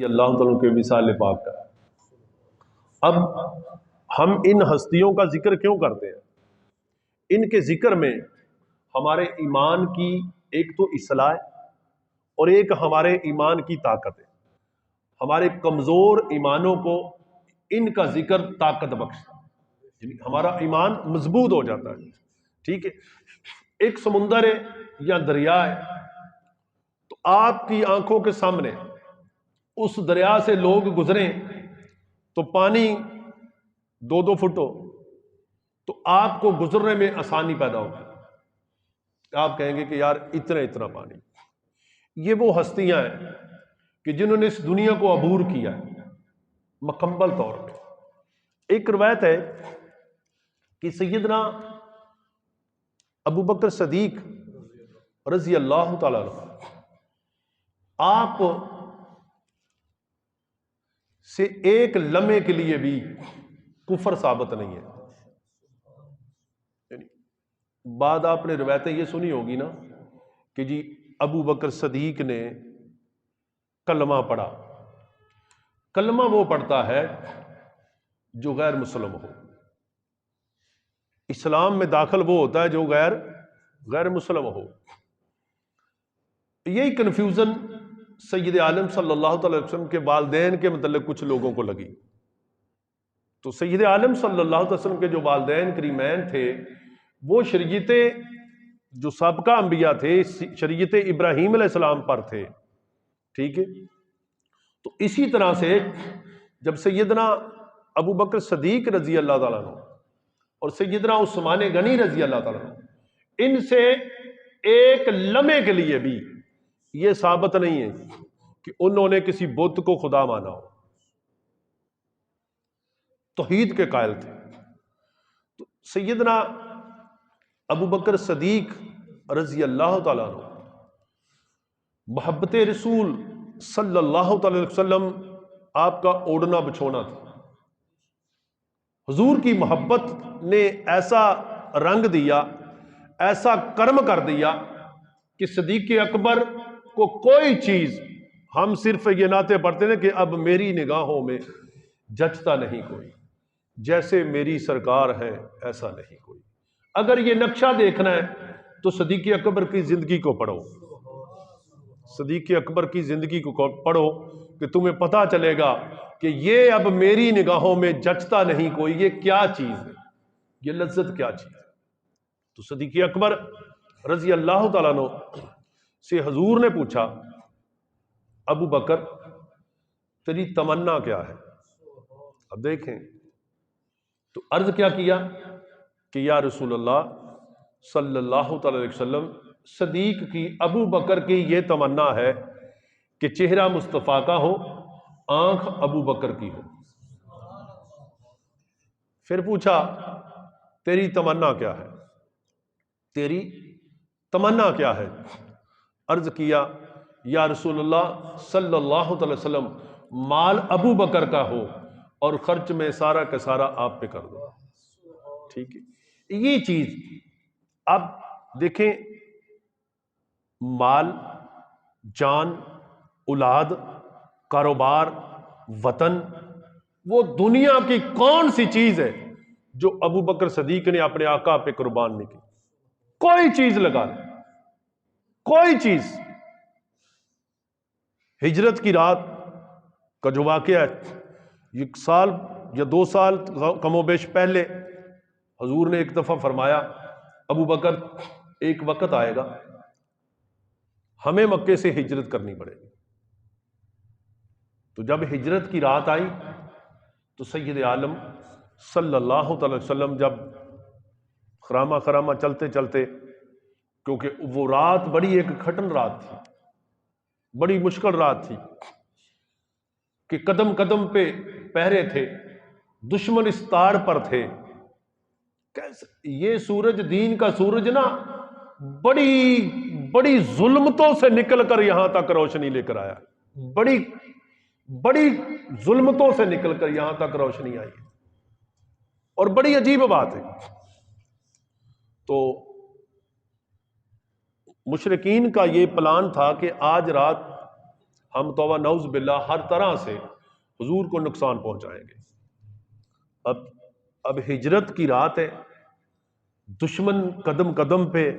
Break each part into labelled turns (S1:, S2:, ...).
S1: یہ اللہ تعالیٰ کے وصال پاک کا۔ اب ہم ان ہستیوں کا ذکر کیوں کرتے ہیں؟ ان کے ذکر میں ہمارے ایمان کی ایک تو اصلاح اور ایک ہمارے ایمان کی طاقت ہے۔ ہمارے کمزور ایمانوں کو ان کا ذکر طاقت بخشتا ہے، یعنی ہمارا ایمان مضبوط ہو جاتا ہے۔ ٹھیک ہے، ایک سمندر ہے یا دریا ہے، تو آپ کی آنکھوں کے سامنے اس دریا سے لوگ گزریں تو پانی 2-2 فٹ ہو تو آپ کو گزرنے میں آسانی پیدا ہوگی۔ آپ کہیں گے کہ یار اتنا پانی۔ یہ وہ ہستیاں ہیں کہ جنہوں نے اس دنیا کو عبور کیا ہے مکمل طور پہ۔ ایک روایت ہے کہ سیدنا ابو بکر صدیق رضی اللہ تعالیٰ عنہ آپ سے ایک لمحے کے لیے بھی کفر ثابت نہیں ہے۔ یعنی بعد آپ نے روایتیں یہ سنی ہوگی نا کہ جی ابو بکر صدیق نے کلمہ پڑھا۔ کلمہ وہ پڑھتا ہے جو غیر مسلم ہو، اسلام میں داخل وہ ہوتا ہے جو غیر مسلم ہو۔ یہی کنفیوژن سید عالم صلی اللہ تعالی وسلم کے والدین کے متعلق کچھ لوگوں کو لگی۔ تو سید عالم صلی اللہ علیہ وسلم کے جو والدین کریمین تھے وہ شریعت جو سابقہ انبیاء تھے شریعت ابراہیم علیہ السلام پر تھے۔ ٹھیک ہے، تو اسی طرح سے جب سیدنا ابو بکر صدیق رضی اللہ تعالیٰ عنہ اور سیدنا عثمان غنی رضی اللہ تعالیٰ عنہ ان سے ایک لمحے کے لیے بھی یہ ثابت نہیں ہے کہ انہوں نے کسی بت کو خدا مانا ہو، توحید کے قائل تھے۔ تو سیدنا ابو بکر صدیق رضی اللہ تعالیٰ عنہ محبت رسول صلی اللہ تعالی وسلم آپ کا اوڑھنا بچھونا تھا۔ حضور کی محبت نے ایسا رنگ دیا، ایسا کرم کر دیا کہ صدیق اکبر کو کوئی چیز، ہم صرف یہ نعتیں پڑھتے ہیں کہ اب میری نگاہوں میں جچتا نہیں کوئی، جیسے میری سرکار ہے ایسا نہیں کوئی۔ اگر یہ نقشہ دیکھنا ہے تو صدیق اکبر کی زندگی کو پڑھو، صدیق اکبر کی زندگی کو پڑھو کہ تمہیں پتہ چلے گا کہ یہ اب میری نگاہوں میں جچتا نہیں کوئی، یہ کیا چیز ہے، یہ لذت کیا چیز ہے۔ تو صدیق اکبر رضی اللہ تعالیٰ عنہ سے حضور نے پوچھا، ابو بکر تیری تمنا کیا ہے؟ اب دیکھیں تو عرض کیا کیا کہ یا رسول اللہ صلی اللہ تعالی علیہ وسلم، صدیق کی ابو بکر کی یہ تمنا ہے کہ چہرہ مصطفیٰ کا ہو، آنکھ ابو بکر کی ہو۔ پھر پوچھا تیری تمنا کیا ہے؟ تیری تمنا کیا ہے؟ عرض کیا یا رسول اللہ صلی اللہ تعالی وسلم، مال ابو بکر کا ہو اور خرچ میں سارا کا سارا آپ پہ کر دو۔ ٹھیک ہے، یہ چیز اب دیکھیں، مال، جان، اولاد، کاروبار، وطن، وہ دنیا کی کون سی چیز ہے جو ابو بکر صدیق نے اپنے آقا پہ قربان نہیں کی؟ کوئی چیز لگا لیں، کوئی چیز۔ ہجرت کی رات کا جو واقعہ ہے، 1 سال یا 2 سال کم و بیش پہلے حضور نے ایک دفعہ فرمایا، ابو بکر ایک وقت آئے گا ہمیں مکے سے ہجرت کرنی پڑے گی۔ تو جب ہجرت کی رات آئی تو سید عالم صلی اللہ تعالی وسلم جب خرامہ چلتے چلتے، کیونکہ وہ رات بڑی ایک کھٹن رات تھی، بڑی مشکل رات تھی کہ قدم قدم پہ پہرے تھے، دشمن اس تار پر تھے۔ یہ سورج، دین کا سورج نا، بڑی ظلمتوں سے نکل کر یہاں تک روشنی لے کر آیا، بڑی ظلمتوں سے نکل کر یہاں تک روشنی آئی، اور بڑی عجیب بات ہے۔ تو مشرکین کا یہ پلان تھا کہ آج رات ہم توبہ نعوذ باللہ ہر طرح سے حضور کو نقصان پہنچائیں گے۔ اب ہجرت کی رات ہے، دشمن قدم قدم پہ،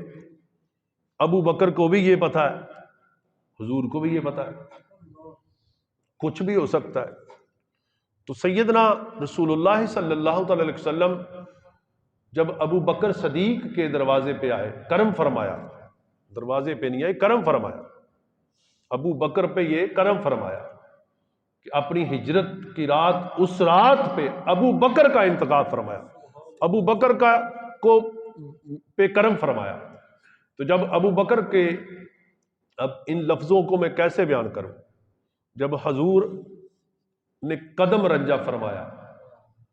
S1: ابو بکر کو بھی یہ پتہ ہے، حضور کو بھی یہ پتہ ہے، کچھ بھی ہو سکتا ہے۔ تو سیدنا رسول اللہ صلی اللہ تعالی علیہ وسلم جب ابو بکر صدیق کے دروازے پہ آئے، کرم فرمایا، دروازے پہ نہیں آئے، کرم فرمایا، ابو بکر پہ یہ کرم فرمایا کہ اپنی ہجرت کی رات، اس رات پہ ابو بکر کا انتخاب فرمایا، ابو بکر کا کو پہ کرم فرمایا۔ تو جب ابو بکر کے، اب ان لفظوں کو میں کیسے بیان کروں، جب حضور نے قدم رنجا فرمایا،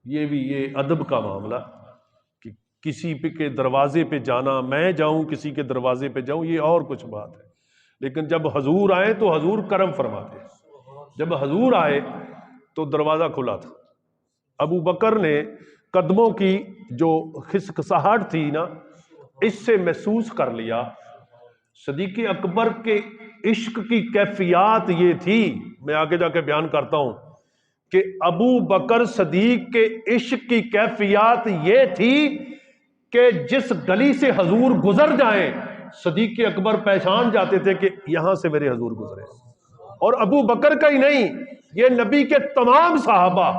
S1: یہ بھی یہ ادب کا معاملہ کہ کسی پہ کے دروازے پہ جانا، میں جاؤں کسی کے دروازے پہ جاؤں، یہ اور کچھ بات ہے، لیکن جب حضور آئے تو حضور کرم فرماتے ہیں۔ جب حضور آئے تو دروازہ کھلا تھا، ابو بکر نے قدموں کی جو کھسکساہٹ تھی نا، اس سے محسوس کر لیا صدیق اکبر کے عشق کی کیفیات یہ تھی، میں آگے جا کے بیان کرتا ہوں کہ ابو بکر صدیق کے عشق کی کیفیات یہ تھی کہ جس گلی سے حضور گزر جائیں صدیق اکبر پہچان جاتے تھے کہ یہاں سے میرے حضور گزرے۔ اور ابو بکر کا ہی نہیں، یہ نبی کے تمام صحابہ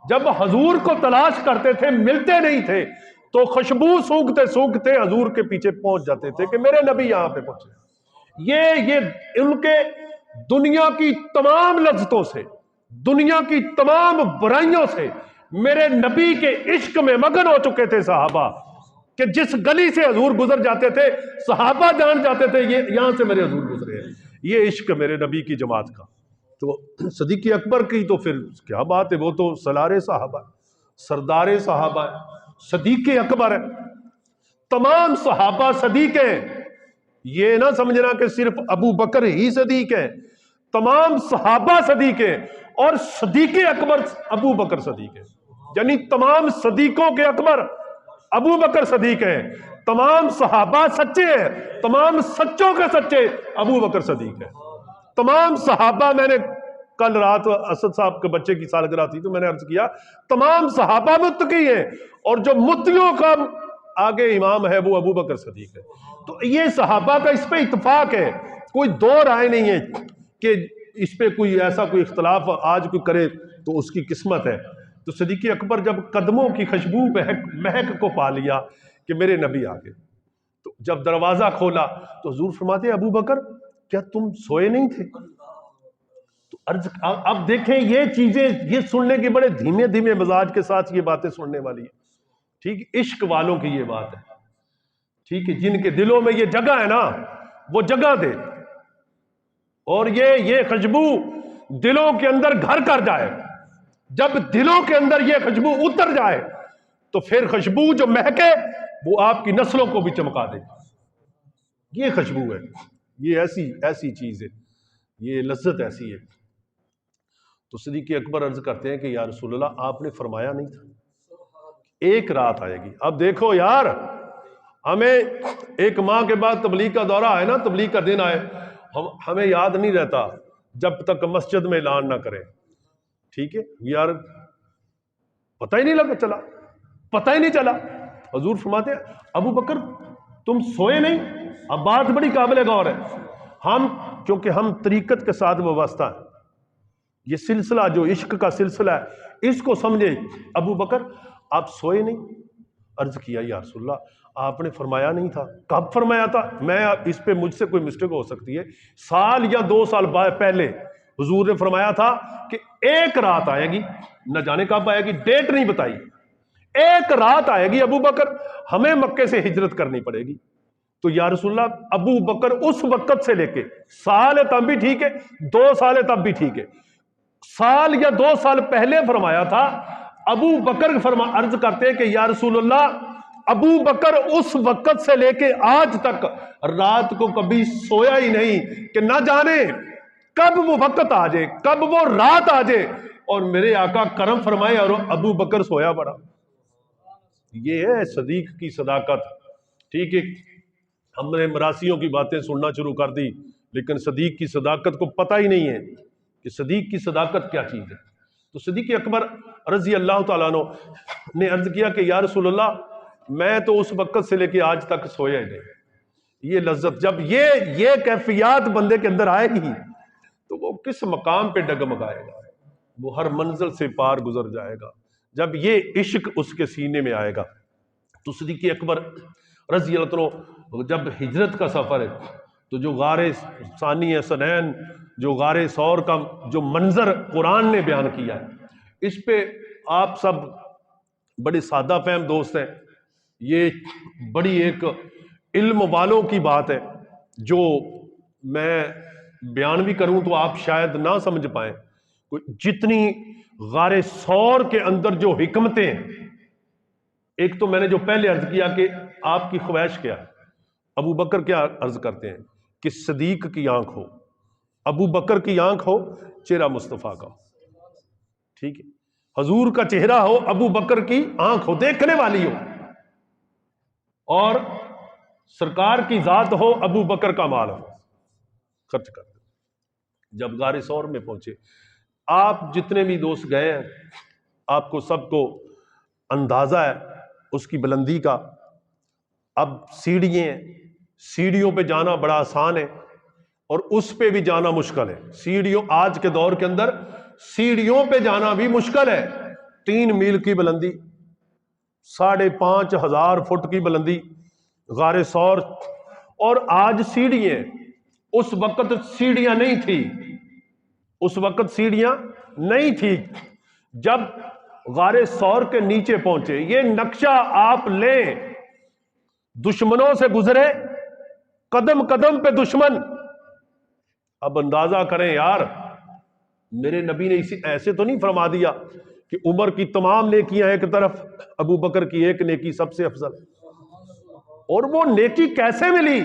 S1: جب حضور کو تلاش کرتے تھے، ملتے نہیں تھے، تو خوشبو سونگھتے سونگھتے حضور کے پیچھے پہنچ جاتے تھے کہ میرے نبی یہاں پہ پہنچے۔ یہ ان کے دنیا کی تمام لذتوں سے، دنیا کی تمام برائیوں سے میرے نبی کے عشق میں مگن ہو چکے تھے صحابہ، کہ جس گلی سے حضور گزر جاتے تھے صحابہ جان جاتے تھے یہ یہاں سے میرے حضور گزرے ہیں۔ یہ عشق میرے نبی کی جماعت کا۔ تو صدیق اکبر کی تو پھر کیا بات ہے، وہ تو سالار صحابہ، سردار صحابہ ہے، صدیق اکبر ہے، تمام صحابہ صدیق ہیں۔ یہ نہ سمجھنا کہ صرف ابو بکر ہی صدیق ہے، تمام صحابہ صدیق ہیں، اور صدیق اکبر ابو بکر صدیق ہے، یعنی تمام صدیقوں کے اکبر ابو بکر صدیق ہیں، تمام صحابہ سچے ہیں، تمام سچوں کے سچے ابو بکر صدیق ہیں، تمام صحابہ۔ میں نے کل رات اسد صاحب کے بچے کی سالگرہ تھی تو میں نے عرض کیا تمام صحابہ متقی ہیں، اور جو متقیوں کا آگے امام ہے وہ ابو بکر صدیق ہے۔ تو یہ صحابہ کا اس پہ اتفاق ہے، کوئی دو رائے نہیں ہے کہ اس پہ کوئی ایسا کوئی اختلاف آج کوئی کرے تو اس کی قسمت ہے۔ تو صدیق اکبر جب قدموں کی خوشبو مہک کو پا لیا کہ میرے نبی آ گئے، تو جب دروازہ کھولا تو حضور فرماتے ہیں ابو بکر کیا تم سوئے نہیں تھے؟ تو اب دیکھیں یہ چیزیں، یہ سننے کے بڑے دھیمے دھیمے مزاج کے ساتھ یہ باتیں سننے والی ہیں، ٹھیک، عشق والوں کی یہ بات ہے، ٹھیک ہے، جن کے دلوں میں یہ جگہ ہے نا وہ جگہ دے، اور یہ خوشبو دلوں کے اندر گھر کر جائے۔ جب دلوں کے اندر یہ خوشبو اتر جائے تو پھر خوشبو جو مہکے وہ آپ کی نسلوں کو بھی چمکا دے۔ یہ خوشبو ہے، یہ ایسی چیز ہے، یہ لذت ایسی ہے۔ تو صدیق اکبر عرض کرتے ہیں کہ یا رسول اللہ آپ نے فرمایا نہیں تھا ایک رات آئے گی۔ اب دیکھو یار، ہمیں ایک ماہ کے بعد تبلیغ کا دورہ آئے نا، تبلیغ کا دن آئے، ہمیں یاد نہیں رہتا جب تک مسجد میں اعلان نہ کریں، ٹھیک ہے یار، پتہ ہی نہیں لگا چلا، پتہ ہی نہیں چلا۔ حضور فرماتے ہیں ابو بکر تم سوئے نہیں؟ اب بات بڑی قابل غور ہے، کیونکہ ہم طریقت کے ساتھ وابستہ ہیں، یہ سلسلہ جو عشق کا سلسلہ ہے اس کو سمجھے۔ ابو بکر آپ سوئے نہیں؟ عرض کیا یا رسول اللہ آپ نے فرمایا نہیں تھا۔ کب فرمایا تھا؟ میں اس پہ مجھ سے کوئی مسٹیک ہو سکتی ہے، سال یا 2 سال پہلے حضور نے فرمایا تھا کہ ایک رات آئے گی، نہ جانے کب آئے گی، ڈیٹ نہیں بتائی، ایک رات آئے گی ابو بکر ہمیں مکے سے ہجرت کرنی پڑے گی۔ تو یا رسول اللہ ابو بکر اس وقت سے لے کے سال ہے تب بھی ٹھیک ہے، 2 سال ہے تب بھی ٹھیک ہے، سال یا 2 سال پہلے فرمایا تھا۔ ابو بکر عرض کرتے ہیں کہ یا رسول اللہ ابو بکر اس وقت سے لے کے آج تک رات کو کبھی سویا ہی نہیں کہ نہ جانے کب وہ وقت آ جائے، کب وہ رات آ جائے اور میرے آقا کرم فرمائے اور ابو بکر سویا پڑا۔ یہ ہے صدیق کی صداقت، ٹھیک ہے۔ ہم نے مراسیوں کی باتیں سننا شروع کر دی لیکن صدیق کی صداقت کو پتہ ہی نہیں ہے۔ کہ صدیق کی صداقت کیا چیز ہے. تو صدیق اکبر رضی اللہ تعالیٰ عنہ نے عرض کیا کہ یا رسول اللہ میں تو اس وقت سے لے کے آج تک سویا ہی نہیں. یہ لذت جب یہ کیفیات بندے کے اندر آئے گی تو وہ کس مقام پہ ڈگمگائے گا, وہ ہر منزل سے پار گزر جائے گا جب یہ عشق اس کے سینے میں آئے گا. تو صدیق اکبر رضی اللہ عنہ جب ہجرت کا سفر ہے تو جو غار ثانی سنین, جو غار ثور کا جو منظر قرآن نے بیان کیا ہے, اس پہ آپ سب بڑے سادہ فہم دوست ہیں. یہ بڑی ایک علم والوں کی بات ہے جو میں بیان بھی کروں تو آپ شاید نہ سمجھ پائیں. جتنی غار ثور کے اندر جو حکمتیں ہیں, ایک تو میں نے جو پہلے عرض کیا کہ آپ کی خواہش کیا ہے, ابو بکر کیا عرض کرتے ہیں کہ صدیق کی آنکھ ہو, ابو بکر کی آنکھ ہو, چہرہ مصطفیٰ کا, ٹھیک ہے, حضور کا چہرہ ہو, ابو بکر کی آنکھ ہو, دیکھنے والی ہو, اور سرکار کی ذات ہو, ابو بکر کا مال ہو, خرچ کر دیں. جب غار ثور میں پہنچے, آپ جتنے بھی دوست گئے ہیں آپ کو سب کو اندازہ ہے اس کی بلندی کا. اب سیڑھیوں پہ جانا بڑا آسان ہے اور اس پہ بھی جانا مشکل ہے. آج کے دور کے اندر سیڑھیوں پہ جانا بھی مشکل ہے. 3 میل کی بلندی, 5,500 فٹ کی بلندی غار ثور, اور آج سیڑھیاں. اس وقت سیڑھیاں نہیں تھی, اس وقت سیڑھیاں نہیں تھی. جب غار ثور کے نیچے پہنچے, یہ نقشہ آپ لیں, دشمنوں سے گزرے, قدم قدم پہ دشمن. اب اندازہ کریں یار, میرے نبی نے ایسے تو نہیں فرما دیا کہ عمر کی تمام نیکیاں ایک طرف, ابو بکر کی ایک نیکی سب سے افضل. اور وہ نیکی کیسے ملی؟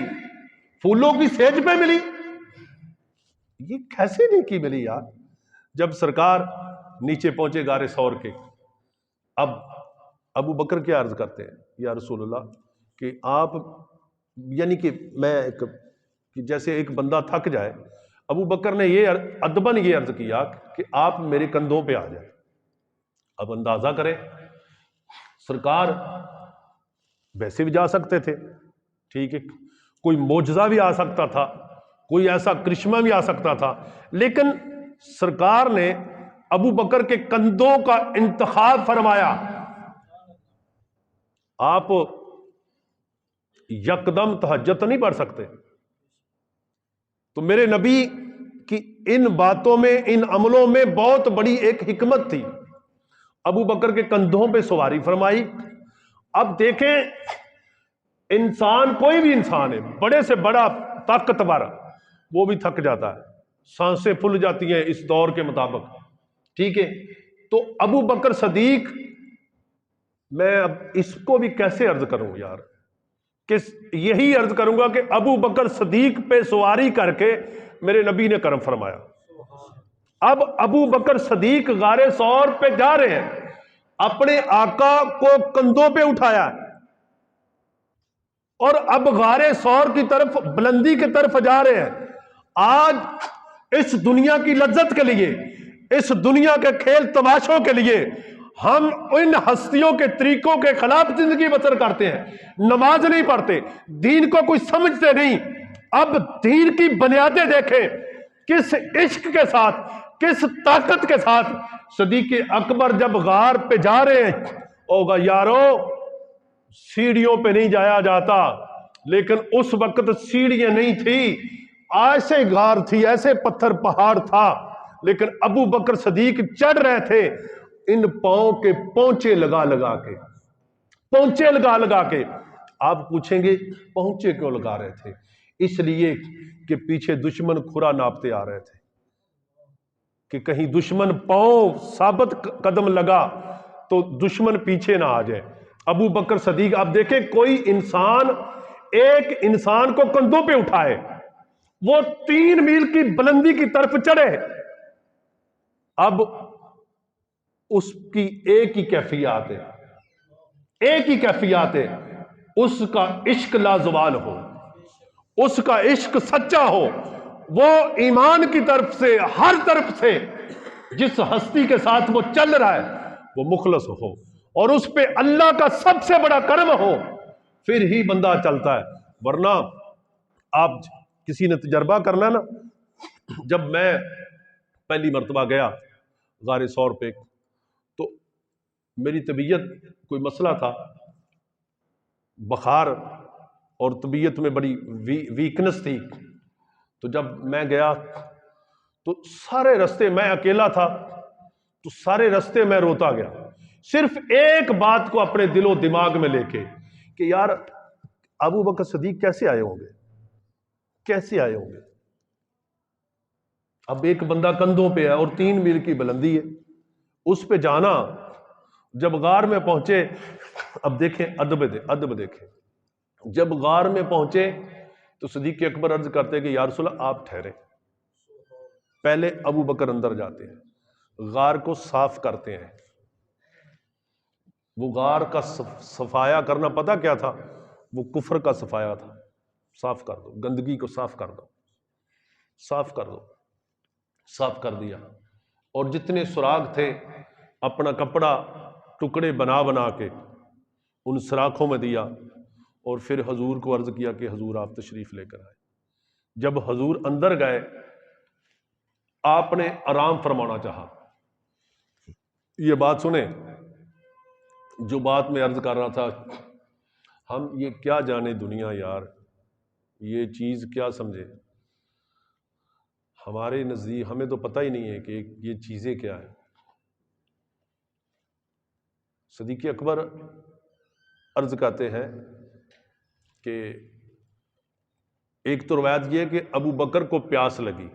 S1: پھولوں کی سیج پہ ملی. یہ کیسے نیکی ملی یار؟ جب سرکار نیچے پہنچے غار ثور کے, اب ابو بکر کیا عرض کرتے ہیں, یا رسول اللہ کہ آپ, یعنی کہ میں کہ جیسے ایک بندہ تھک جائے, ابو بکر نے یہ ادباً یہ عرض کیا کہ آپ میرے کندھوں پہ آ جائیں. اب اندازہ کریں, سرکار ویسے بھی جا سکتے تھے, ٹھیک ہے, کوئی معجزہ بھی آ سکتا تھا, کوئی ایسا کرشمہ بھی آ سکتا تھا, لیکن سرکار نے ابو بکر کے کندھوں کا انتخاب فرمایا. آپ یکدم تہجد نہیں پڑھ سکتے. تو میرے نبی کی ان باتوں میں, ان عملوں میں بہت بڑی ایک حکمت تھی. ابو بکر کے کندھوں پہ سواری فرمائی. اب دیکھیں, انسان کوئی بھی انسان ہے, بڑے سے بڑا طاقتور, وہ بھی تھک جاتا ہے, سانسیں پھول جاتی ہیں اس دور کے مطابق, ٹھیک ہے. تو ابو بکر صدیق, میں اب اس کو بھی کیسے عرض کروں یار, کہ یہی عرض کروں گا کہ ابو بکر صدیق پہ سواری کر کے میرے نبی نے کرم فرمایا. اب ابو بکر صدیق غار ثور پہ جا رہے ہیں, اپنے آقا کو کندھوں پہ اٹھایا ہے, اور اب غار ثور کی طرف, بلندی کی طرف جا رہے ہیں. آج اس دنیا کی لذت کے لیے, اس دنیا کے کھیل تماشوں کے لیے ہم ان ہستیوں کے طریقوں کے خلاف زندگی بسر کرتے ہیں, نماز نہیں پڑھتے, دین کو کوئی سمجھتے نہیں. اب دین کی بنیادیں دیکھیں, کس عشق کے ساتھ, کس طاقت کے ساتھ صدیق اکبر جب غار پہ جا رہے ہیں. ہوگا یارو, سیڑھیوں پہ نہیں جایا جاتا, لیکن اس وقت سیڑھیاں نہیں تھی, ایسے غار تھی, ایسے پتھر پہاڑ تھا, لیکن ابو بکر صدیق چڑھ رہے تھے ان پاؤں کے پونچے لگا لگا کے, پونچے لگا لگا کے. آپ پوچھیں گے پونچے کیوں لگا رہے تھے؟ اس لیے کہ پیچھے دشمن کھرا ناپتے آ رہے تھے, کہ کہیں دشمن پاؤں ثابت قدم لگا تو دشمن پیچھے نہ آ جائے. ابو بکر صدیق, آپ دیکھیں کوئی انسان ایک انسان کو کندھوں پہ اٹھائے, وہ 3 میل کی بلندی کی طرف چڑھے. اب اس کی ایک ہی کیفیات ہے, ایک ہی کیفیات ہے, اس کا عشق لازوال ہو, اس کا عشق سچا ہو, وہ ایمان کی طرف سے ہر طرف سے جس ہستی کے ساتھ وہ چل رہا ہے وہ مخلص ہو اور اس پہ اللہ کا سب سے بڑا کرم ہو، پھر ہی بندہ چلتا ہے۔ ورنہ آپ کسی نے تجربہ کرنا نا، جب میں پہلی مرتبہ گیا غار ثور پہ تو میری طبیعت کوئی مسئلہ تھا، بخار اور طبیعت میں بڑی ویکنس تھی، تو جب میں گیا تو سارے رستے میں اکیلا تھا، تو سارے رستے میں روتا گیا، صرف ایک بات کو اپنے دل و دماغ میں لے کے کہ یار ابو بکر صدیق کیسے آئے ہوں گے، کیسے آئے ہوں گے۔ اب ایک بندہ کندھوں پہ ہے اور 3 میل کی بلندی ہے، اس پہ جانا، جب غار میں پہنچے، اب دیکھیں ادب دیکھیں، جب غار میں پہنچے تو صدیق اکبر عرض کرتے کہ یا رسول اللہ آپ ٹھہرے، پہلے ابو بکر اندر جاتے ہیں، غار کو صاف کرتے ہیں۔ وہ غار کا صفایا کرنا پتہ کیا تھا؟ وہ کفر کا صفایا تھا، صاف کر دو، گندگی کو صاف کر دو، صاف کر دو، صاف کر دیا، اور جتنے سراغ تھے اپنا کپڑا ٹکڑے بنا بنا کے ان سراخوں میں دیا، اور پھر حضور کو عرض کیا کہ حضور آپ تشریف لے کر آئے۔ جب حضور اندر گئے آپ نے آرام فرمانا چاہا۔ یہ بات سنیں، جو بات میں عرض کر رہا تھا، ہم یہ کیا جانے دنیا یار، یہ چیز کیا سمجھے، ہمارے نزدیک ہمیں تو پتہ ہی نہیں ہے کہ یہ چیزیں کیا ہیں۔ صدیق اکبر عرض کرتے ہیں کہ ایک تو روایت یہ ہے کہ ابو بکر کو پیاس لگی،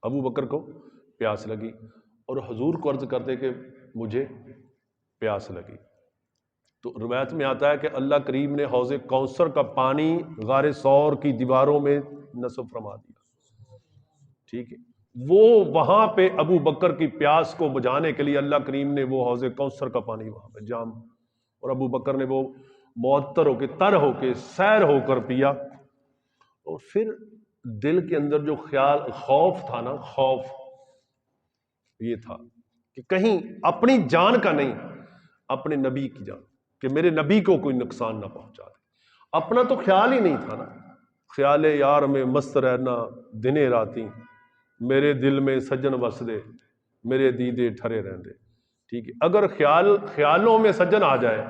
S1: ابو بکر کو پیاس لگی، اور حضور کو عرض کرتے کہ مجھے پیاس لگی۔ تو روایت میں آتا ہے کہ اللہ کریم نے حوض کوثر کا پانی غار ثور کی دیواروں میں نصب فرما دیا، ٹھیک ہے، وہ وہاں پہ ابو بکر کی پیاس کو بجھانے کے لیے اللہ کریم نے وہ حوض کوثر کا پانی وہاں پہ جام، اور ابو بکر نے وہ معطر ہو کے، تر ہو کے، سیر ہو کر پیا۔ اور پھر دل کے اندر جو خیال خوف تھا نا، خوف یہ تھا کہ کہیں اپنی جان کا نہیں، اپنے نبی کی جان، کہ میرے نبی کو کوئی نقصان نہ پہنچا دے۔ اپنا تو خیال ہی نہیں تھا نا، خیال یار میں مست رہنا دنے راتی، میرے دل میں سجن وس دے، میرے دیدے ٹھرے رہندے، ٹھیک ہے۔ اگر خیالوں میں سجن آ جائے،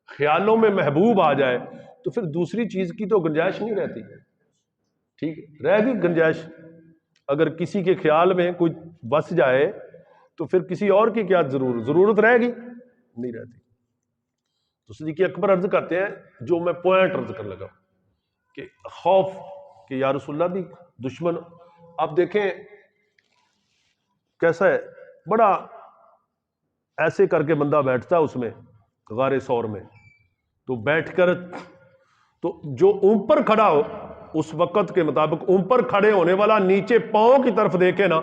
S1: خیالوں میں محبوب آ جائے، تو پھر دوسری چیز کی تو گنجائش نہیں رہتی، ٹھیک ہے، رہ گئی گنجائش۔ اگر کسی کے خیال میں کوئی بس جائے تو پھر کسی اور کی کیا ضرورت رہے گی، نہیں رہتی۔ تو صدیق اکبر عرض کرتے ہیں، جو میں پوائنٹ عرض کر لگا کہ خوف کہ یا رسول اللہ بھی دشمن، آپ دیکھیں کیسا ہے، بڑا ایسے کر کے بندہ بیٹھتا ہے اس میں غار ثور میں، تو بیٹھ کر تو جو اوپر کھڑا ہو اس وقت کے مطابق اوپر کھڑے ہونے والا نیچے پاؤں کی طرف دیکھے نا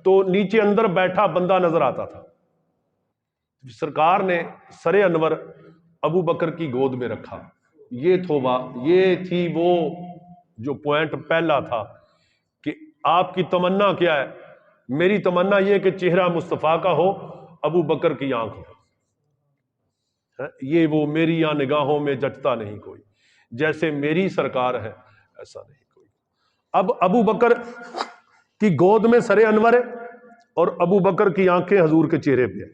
S1: تو نیچے اندر بیٹھا بندہ نظر آتا تھا۔ سرکار نے سر انور ابو بکر کی گود میں رکھا، یہ تھی وہ جو پوائنٹ پہلا تھا کہ آپ کی تمنا کیا ہے؟ میری تمنا یہ کہ چہرہ مصطفیٰ کا ہو، ابو بکر کی آنکھ ہو، یہ وہ میری یہاں نگاہوں میں جچتا نہیں کوئی، جیسے میری سرکار ہے ایسا نہیں کوئی۔ اب ابو بکر کی گود میں سر انور ہے اور ابو بکر کی آنکھیں حضور کے چہرے پہ ہیں۔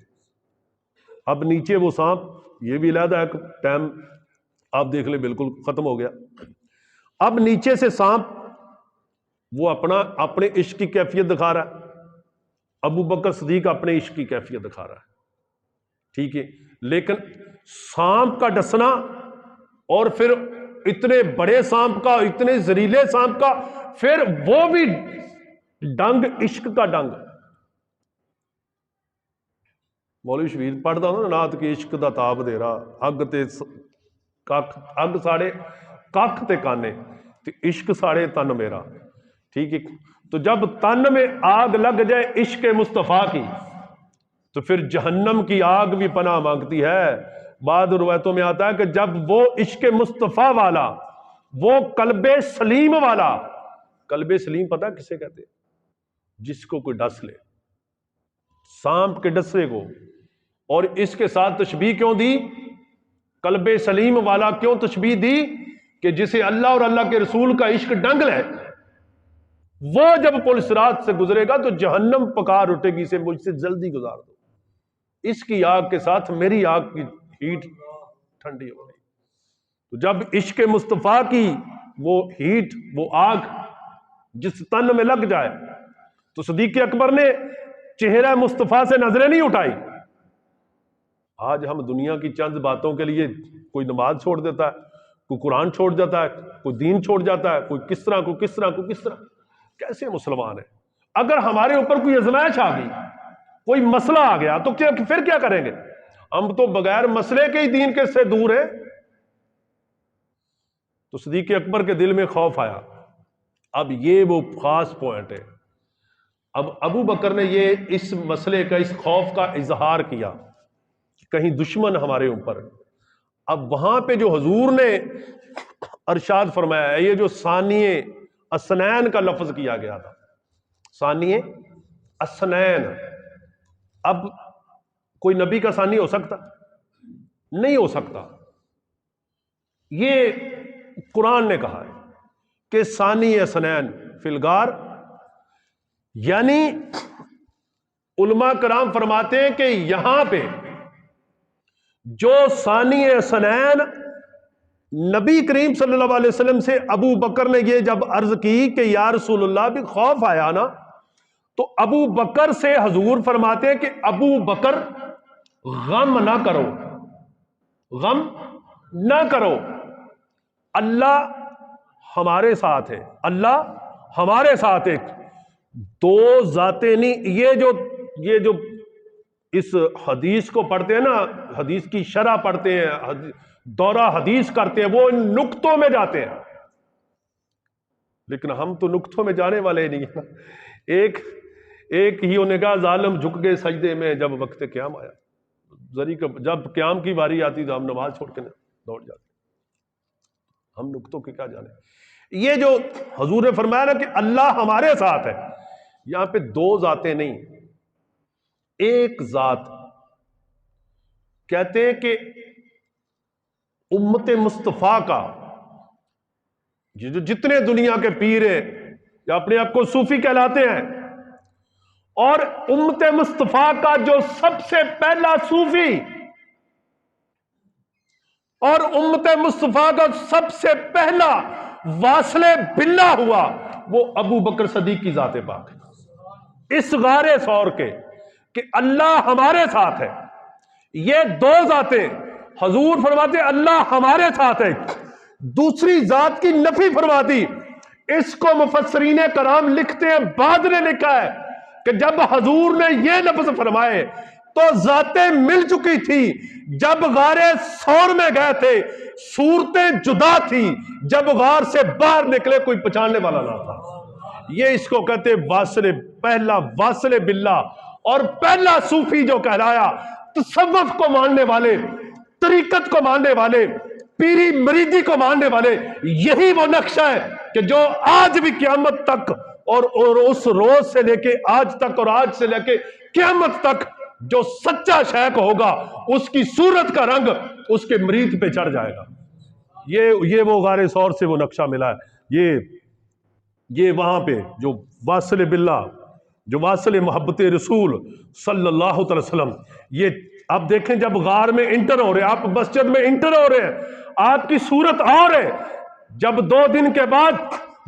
S1: اب نیچے وہ سانپ، یہ بھی علیحدہ ایک ٹائم آپ دیکھ لیں بالکل ختم ہو گیا۔ اب نیچے سے سانپ وہ اپنے عشق کی کیفیت دکھا رہا ہے، ابو بکر صدیق اپنے عشق کی کیفیت دکھا رہا ہے، ٹھیک ہے، لیکن سانپ کا ڈسنا اور پھر اتنے بڑے سانپ کا، اتنے زہریلے سانپ کا، پھر وہ بھی ڈنگ، عشق کا ڈنگ۔ مولوی شبیر پڑھتا ہوں نا نعت کی، عشق دا تاب دے رہا اگ ساڑے ککھ تے کانے تے عشق ساڑے تن میرا، ٹھیک ہے۔ تو جب تن میں آگ لگ جائے عشق مصطفیٰ کی تو پھر جہنم کی آگ بھی پناہ مانگتی ہے۔ بعض روایتوں میں آتا ہے کہ جب وہ عشق مصطفیٰ والا، وہ قلب سلیم والا قلب سلیم پتہ کسے کہتے ہیں؟ جس کو کوئی ڈس لے، سانپ کے ڈسے کو، اور اس کے ساتھ تشبیہ کیوں دی؟ قلب سلیم والا کیوں تشبیہ دی؟ کہ جسے اللہ اور اللہ کے رسول کا عشق ڈنگ لے، وہ جب پل صراط سے گزرے گا تو جہنم پکار اٹھے گی، اسے مجھ سے جلدی گزار دو، اس کی آگ کے ساتھ میری آگ کی ہیٹ ٹھنڈی ہو گئی۔ تو جب عشق مصطفیٰ کی وہ ہیٹ، وہ آگ جس تن میں لگ جائے تو صدیق اکبر نے چہرہ مصطفیٰ سے نظریں نہیں اٹھائی۔ آج ہم دنیا کی چند باتوں کے لیے کوئی نماز چھوڑ دیتا ہے، کوئی قرآن چھوڑ جاتا ہے، کوئی دین چھوڑ جاتا ہے، کوئی کس طرح، کوئی کس طرح، کوئی کس طرح۔ کیسے مسلمان ہیں؟ اگر ہمارے اوپر کوئی آزمائش آ گئی، کوئی مسئلہ آ گیا تو پھر کیا کریں گے؟ ہم تو بغیر مسئلے کے ہی دین کے سے دور ہیں۔ تو صدیق اکبر کے دل میں خوف آیا۔ اب یہ وہ خاص پوائنٹ ہے۔ اب ابو بکر نے یہ اس مسئلے کا، اس خوف کا اظہار کیا کہ کہیں دشمن ہمارے اوپر۔ اب وہاں پہ جو حضور نے ارشاد فرمایا ہے، یہ جو ثانیہ اسنین کا لفظ کیا گیا تھا، ثانیہ اسنین، اب کوئی نبی کا ثانی ہو سکتا؟ نہیں ہو سکتا۔ یہ قرآن نے کہا ہے کہ ثانی اسنین فی الغار، یعنی علماء کرام فرماتے ہیں کہ یہاں پہ جو ثانی اسنین نبی کریم صلی اللہ علیہ وسلم سے ابو بکر نے یہ جب عرض کی کہ یا رسول اللہ بھی خوف آیا نا، تو ابو بکر سے حضور فرماتے ہیں کہ ابو بکر غم نہ کرو، غم نہ کرو، اللہ ہمارے ساتھ ہے، اللہ ہمارے ساتھ ہے۔ دو ذاتیں نہیں، یہ جو اس حدیث کو پڑھتے ہیں نا، حدیث کی شرح پڑھتے ہیں، دورہ حدیث کرتے ہیں، وہ ان نقطوں میں جاتے ہیں، لیکن ہم تو نقطوں میں جانے والے ہی نہیں ہیں۔ ایک ہی ہونے کا ظالم جھک گئے سجدے میں جب وقت قیام آیا، جب قیام کی باری آتی تو ہم نماز چھوڑ کے دوڑ جاتے۔ ہم نقطوں کے کیا جانے۔ یہ جو حضور نے فرمایا نا کہ اللہ ہمارے ساتھ ہے، یہاں پہ دو ذاتیں نہیں، ایک ذات۔ کہتے ہیں کہ امت مصطفیٰ کا جو جتنے دنیا کے پیر ہیں یا اپنے آپ کو صوفی کہلاتے ہیں، اور امت مصطفیٰ کا جو سب سے پہلا صوفی اور امت مصطفیٰ کا سب سے پہلا واصل باللہ ہوا، وہ ابو بکر صدیق کی ذات پاک ہے۔ اس غار ثور کے کہ اللہ ہمارے ساتھ ہے، یہ دو ذاتیں حضور فرماتے اللہ ہمارے ساتھ ہے، دوسری ذات کی نفی فرما دی۔ اس کو مفسرین کرام لکھتے ہیں، بعد نے لکھا ہے کہ جب حضور نے یہ لفظ فرمائے تو ذاتیں مل چکی تھی، جب غار ثور میں گئے تھے صورتیں جدا تھی، جب غار سے باہر نکلے کوئی پہچاننے والا نہ تھا۔ یہ اس کو کہتے واصل، پہلا واصل باللہ، اور پہلا صوفی جو کہلایا، تصوف کو ماننے والے، طریقت کو ماننے والے، پیری مریدی کو ماننے والے، یہی وہ نقشہ ہے کہ جو آج بھی قیامت تک اور اس روز سے لے کے آج تک اور آج سے لے کے قیامت تک جو سچا شیخ ہوگا اس کی صورت کا رنگ اس کے مرید پہ چڑھ جائے گا۔ یہ وہ غار ثور سے وہ نقشہ ملا ہے۔ یہ وہاں پہ جو واصل باللہ، جو واصل محبت رسول صلی اللہ علیہ وسلم، یہ آپ دیکھیں جب غار میں انٹر ہو رہے ہیں، آپ مسجد میں انٹر ہو رہے ہیں، آپ کی صورت اور ہے، جب 2 دن کے بعد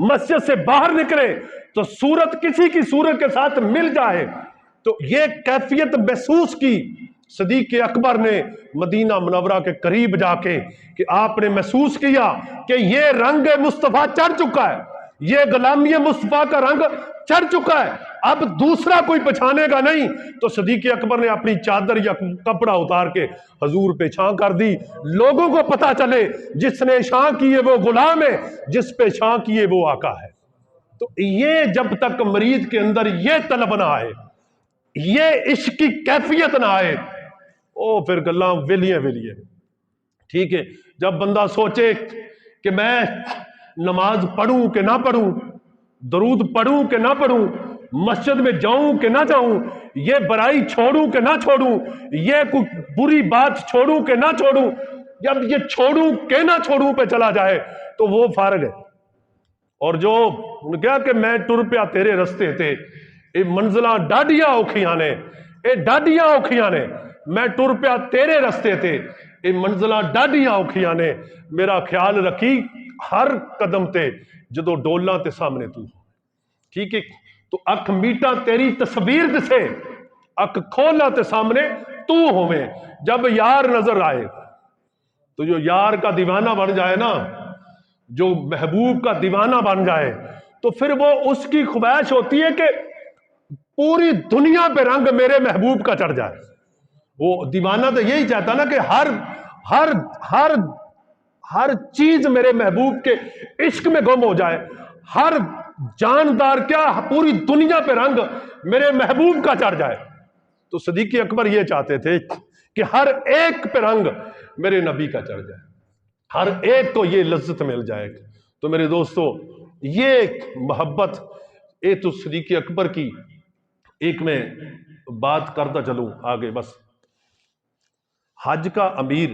S1: مسجد سے باہر نکلے تو صورت کسی کی صورت کے ساتھ مل جائے، تو یہ کیفیت محسوس کی صدیق اکبر نے مدینہ منورہ کے قریب جا کے، کہ آپ نے محسوس کیا کہ یہ رنگ مصطفیٰ چڑھ چکا ہے، یہ غلامی مصطفیٰ کا رنگ چڑھ چکا ہے، اب دوسرا کوئی پہچانے گا نہیں۔ تو صدیق اکبر نے اپنی چادر یا کپڑا اتار کے حضور پہ چھاں کر دی، لوگوں کو پتا چلے جس نے چھاں کیے وہ غلام ہے، جس پہ چھاں کیے وہ آقا ہے۔ تو یہ جب تک مرید کے اندر یہ طلب نہ آئے، یہ عشق کی کیفیت نہ آئے، پھر گلاں ویلیاں۔ ٹھیک ہے، جب بندہ سوچے کہ میں نماز پڑھوں کہ نہ پڑھوں، درود پڑھوں کہ نہ پڑھوں، مسجد میں جاؤں کہ نہ جاؤں، یہ برائی چھوڑوں کہ نہ چھوڑوں، یہ کوئی بری بات چھوڑوں کہ نہ چھوڑوں، جب یہ چھوڑوں کہ نہ چھوڑوں پہ چلا جائے تو وہ فارغ ہے۔ اور جو کیا کہ میں ٹر پیا تیرے رستے تھے، اے منزلاں ڈاڈیاں اوکھیاں نے، اے ڈاڈیاں اوکھیاں نے، میں ٹر پیا تیرے رستے تھے، اے منزلاں ڈاڈیاں اوکھیاں نے، میرا خیال رکھی ہر قدم تے جدو ڈولاں تے سامنے تو، ٹھیک ہے؟ تو اکھ میٹا تیری تصویر دسے، اکھ کھولا تے سامنے تو ہوئے، جب یار نظر آئے تو جو یار کا دیوانہ بن جائے نا، جو محبوب کا دیوانہ بن جائے تو پھر وہ اس کی خواہش ہوتی ہے کہ پوری دنیا پہ رنگ میرے محبوب کا چڑھ جائے۔ وہ دیوانہ تو یہی چاہتا نا کہ ہر ہر ہر ہر چیز میرے محبوب کے عشق میں گم ہو جائے، ہر جاندار کیا پوری دنیا پہ رنگ میرے محبوب کا چڑھ جائے۔ تو صدیق اکبر یہ چاہتے تھے کہ ہر ایک پہ رنگ میرے نبی کا چڑھ جائے، ہر ایک کو یہ لذت مل جائے۔ تو میرے دوستو، یہ محبت اے تو صدیق اکبر کی ایک میں بات کرتا چلوں آگے۔ بس حج کا امیر،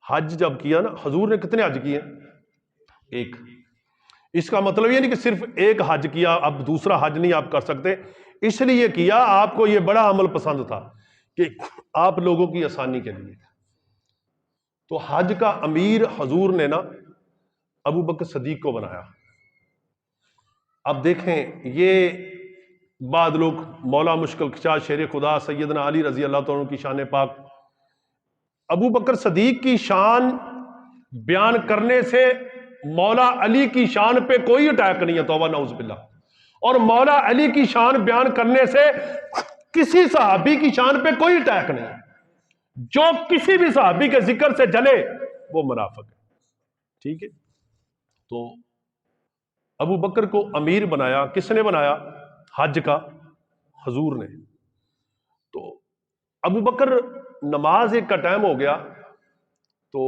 S1: حج جب کیا نا، حضور نے کتنے حج کیے؟ ایک۔ اس کا مطلب یہ نہیں کہ صرف ایک حج کیا اب دوسرا حج نہیں آپ کر سکتے، اس لیے کیا آپ کو یہ بڑا عمل پسند تھا کہ آپ لوگوں کی آسانی کے لیے۔ تو حج کا امیر حضور نے نا ابو بکر صدیق کو بنایا۔ اب دیکھیں، یہ بعد لوگ مولا مشکل کشا شیر خدا سیدنا علی رضی اللہ تعالیٰ کی شان پاک، ابو بکر صدیق کی شان بیان کرنے سے مولا علی کی شان پہ کوئی اٹیک نہیں ہے، توبہ نعوذ باللہ، اور مولا علی کی شان بیان کرنے سے کسی صحابی کی شان پہ کوئی اٹیک نہیں ہے۔ جو کسی بھی صحابی کے ذکر سے جلے وہ منافق ہے، ٹھیک ہے؟ تو ابو بکر کو امیر بنایا، کس نے بنایا؟ حج کا حضور نے۔ تو ابو بکر نماز ایک کا ٹائم ہو گیا تو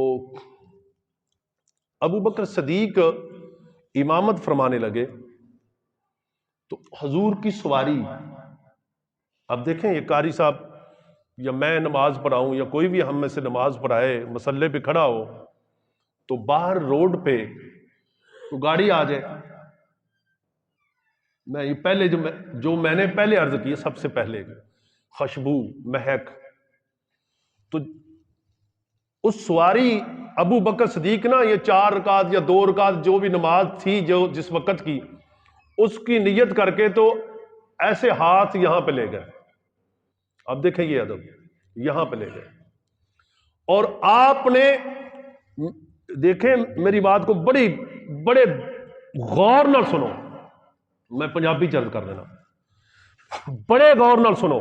S1: ابو بکر صدیق امامت فرمانے لگے، تو حضور کی سواری، اب دیکھیں یہ قاری صاحب یا میں نماز پڑھاؤں یا کوئی بھی ہم میں سے نماز پڑھائے مصلے پہ کھڑا ہو تو باہر روڈ پہ تو گاڑی آ جائے، میں یہ پہلے جو میں نے پہلے عرض کی سب سے پہلے خوشبو، مہک، تو اس سواری ابو بکر صدیق نا یہ 4 رکعت یا 2 رکعت جو بھی نماز تھی جو جس وقت کی، اس کی نیت کر کے تو ایسے ہاتھ یہاں پہ لے گئے۔ اب دیکھیں یہ ادب، یہاں پہ لے گئے، اور آپ نے دیکھیں میری بات کو بڑے غور نہ سنو، میں پنجابی چرچ کر دینا، بڑے غور نہ سنو،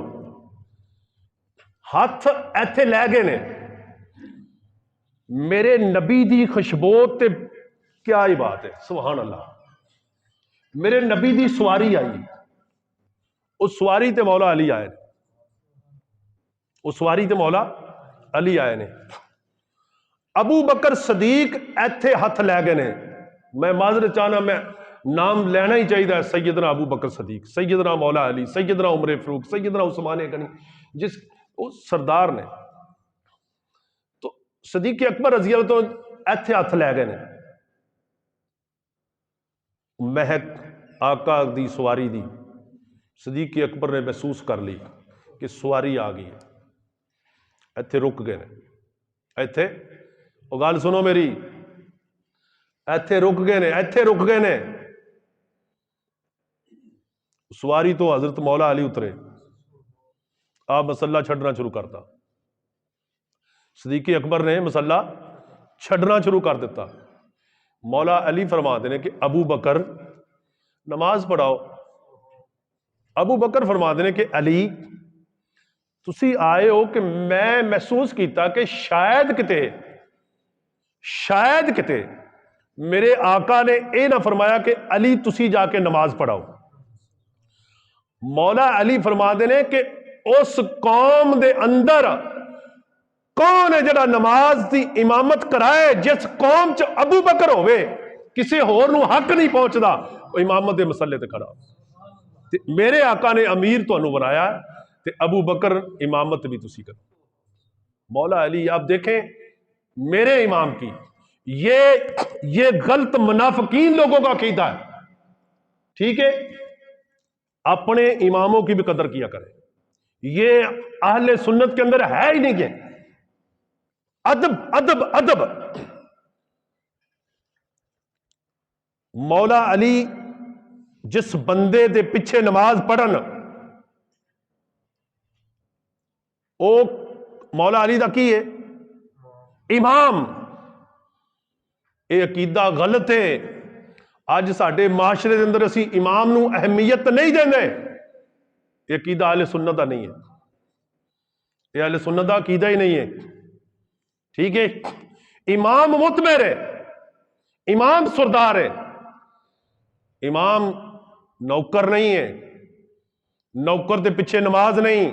S1: ہاتھ ایتھے لے گئے نے، میرے نبی دی خوشبو تے کیا ہی بات ہے، سبحان اللہ، میرے نبی دی سواری آئی، اس سواری تے مولا علی آئے نے، اس سواری تے مولا علی آئے نے، ابو بکر صدیق ایتھے ہاتھ لے گئے نے، میں معذرت چاہنا میں نام لینا ہی چاہیے، سیدنا ابو بکر صدیق، سیدنا مولا علی، سیدنا عمر فاروق، سیدنا عثمان غنی، جس اس سردار نے، تو صدیق اکبر رضی اللہ عنہ ایتھے ہاتھ لے گئے نے، مہک آقا دی سواری دی صدیق اکبر نے محسوس کر لی کہ سواری آ گئی ہے، ایتھے رک گئے نے، ایتھے وہ گل سنو میری، ایتھے رک گئے نے، ایتھے رک گئے نے، سواری تو حضرت مولا علی اترے، آپ مسلح چھڑنا شروع کرتا، صدیق اکبر نے مسلح چھڑنا شروع کر دیتا، مولا علی فرما دینے کہ ابو بکر نماز پڑھاؤ، ابو بکر فرما دینے کہ علی تسی آئے ہو کہ میں محسوس کیتا کہ شاید کتے میرے آقا نے اے نہ فرمایا کہ علی تسی جا کے نماز پڑھاؤ، مولا علی فرما دینے کہ اس قوم دے اندر کون ہے جڑا نماز دی امامت کرائے، جس قوم چ ابو بکر ہوئے کسی ہور نو حق نہیں پہنچدا، وہ امامت دے مسئلے تے کھڑا تے میرے آقا نے امیر تانوں بنایا تے ابو بکر امامت بھی تسی کرو. مولا علی آپ دیکھیں میرے امام کی یہ غلط منافقین لوگوں کا عقیدہ ہے. ٹھیک ہے، اپنے اماموں کی بھی قدر کیا کریں. یہ اہل سنت کے اندر ہے ہی نہیں. ہے ادب ادب ادب. مولا علی جس بندے دے پیچھے نماز پڑھن او مولا علی دا کی ہے امام. یہ عقیدہ غلط ہے. اج ساڈے معاشرے دے اندر اسی امام نو اہمیت نہیں دیندے. یہ عقیدہ اہل سنت دا نہیں ہے. یہ اہل سنت دا عقیدہ ہی نہیں ہے. ٹھیک ہے، امام متبر ہے، امام سردار ہے. امام نوکر نہیں ہے. نوکر دے پیچھے نماز نہیں،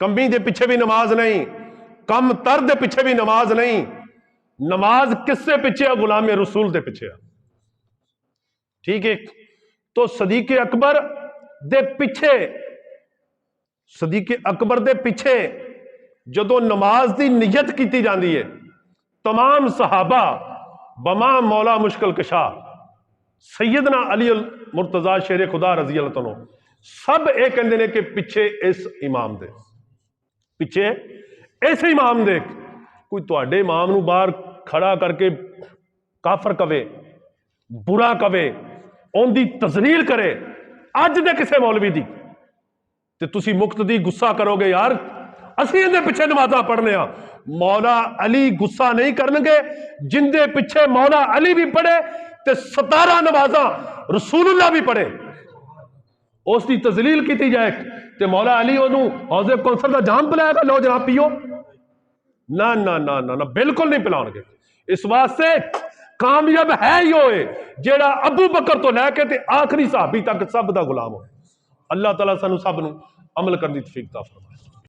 S1: کمی دے پیچھے بھی نماز نہیں، کم تر دے پیچھے بھی نماز نہیں. نماز کس سے پیچھے ہے؟ غلام رسول دے پیچھے ہے. ٹھیک ہے، تو صدیق اکبر دے پیچھے، صدیق اکبر دے پیچھے جدو نماز دی نیت کیتی جاندی ہے تمام صحابہ بما مولا مشکل کشا سیدنا علی المرتضی شیر خدا رضی اللہ عنہ سب ایک کہندے نے کہ پیچھے اس امام دے، پیچھے اس امام دے. کوئی تواڈے امام نو باہر کھڑا کر کے کافر کہے، برا کہے، اون دی تذلیل کرے اج دے کسے مولوی دی، تے تسی مقتدی غصہ کرو گے یار اسی ان دے پیچھے نمازاں پڑھنے ہاں. مولا علی غصہ نہیں کرن گے جن دے پیچھے مولا علی بھی پڑھے تے 17 نمازاں رسول اللہ بھی پڑھے، اس دی تذلیل کیتی جائے تے مولا علی انہوں حوض کوثر دا جام پلائے گا لو جناب پیو؟ نہ نہ نہ نہ بالکل نہیں پلان گے. اس واسطے کامیاب ہے ہی ہوئے جیڑا ابو بکر تو لے کے تے آخری صحابی تک سب دا غلام ہوئے. اللہ تعالیٰ سانو سب نو عمل کرنے دی توفیق عطا فرمائے.